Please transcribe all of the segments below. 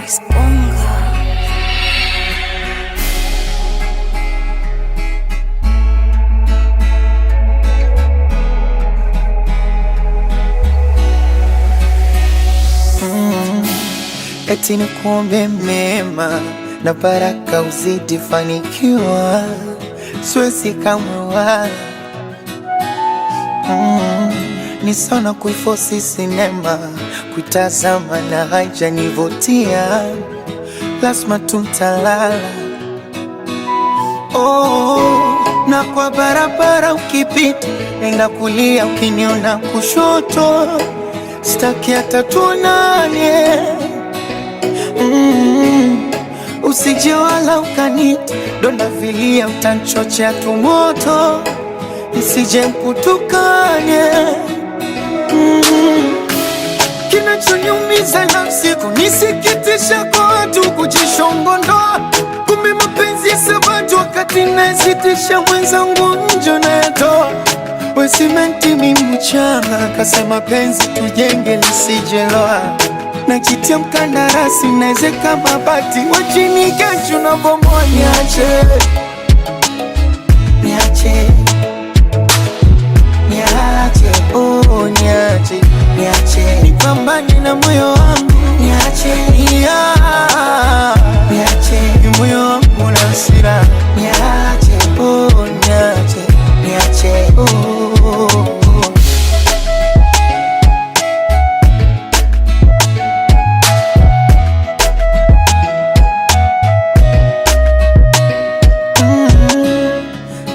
Disponga. Eti nikuombe mema na baraka uzidi fanikiwa, siwezi kamwe wala ni sana kuifosi sinema kuitazama na haijanivutia, lazima tutalala. Na kwa barabara ukipita nenda kulia, ukiniona kushoto sitaki hata tuonane. Usije wala ukanita donda vilia, utanchochea tumoto nisije mkutukanye. Kinachoniumiza nafsi kunisikitisha kwa watu kujishongondoa, kumbe mapenzi ya sabatu wakati nasitisha mwenzangu njo nayatoa. We simenti mimi mchanga, kasema penzi tujenge lisijeloa, najitia mkandarasi naezeka mabati wachini kesho na bomoa. Niache, niache, niache, oh niache, niache nipambane na moyo wangu. Niache, niache, ni moyo wangu na hasira. Niache, oh niache, niache, oh.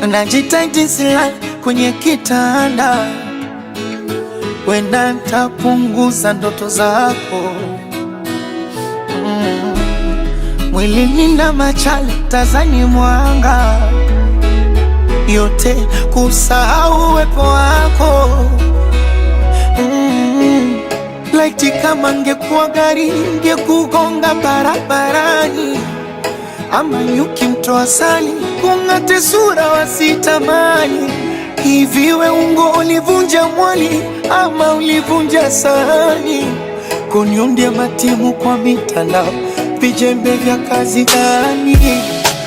Najitahidi silale kwenye kitanda, wenda nitapunguza ndoto zako. Mwili nina machale tazani mwanga, yote kusahau uwepo wako. Laiti kama ngekuwa gari ngekugonga barabarani, ama nyuki mtoa sali kung'ate sura wasitamani. Hivi we ungo ulivunja mwali ama ulivunja sahani? Kuniundia matimu kwa mitandao, vijembe vya kazi gani?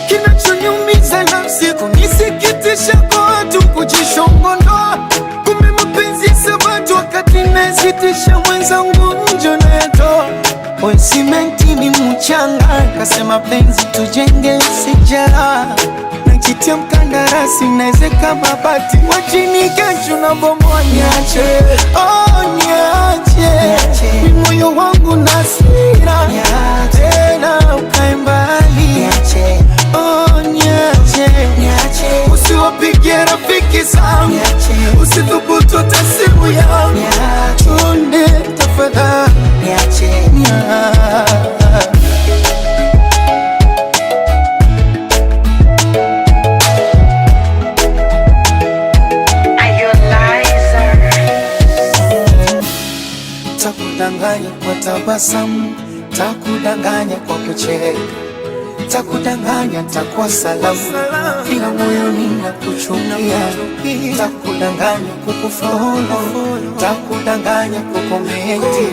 Kinachoniumiza nafsi kunisikitisha kwa watu kujishongondoa, kumbe mapenzi ya sabatu wakati nasitisha mwenzangu njo nayatoa. We simenti ni mchanga, kasema penzi tujenge sijala, najitia mkandarasi naezeka mabati wachini kesho na bomoa. Niache, oh niache, ni moyo wangu na hasira, tena ukae mbali. Oh niache, usiwapigie rafiki zangu, usithubutu hata simu yangu. Chonde tafadhali, niache. Takudanganya kwa tabasamu, takudanganya kwa kucheka, takudanganya takuwa salamu, ila moyoni nakuchukia. Takudanganya kukufollow, takudanganya kukomenti,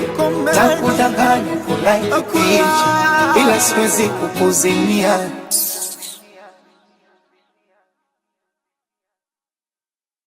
takudanganya kulike picha, ila siwezi kukuzimia.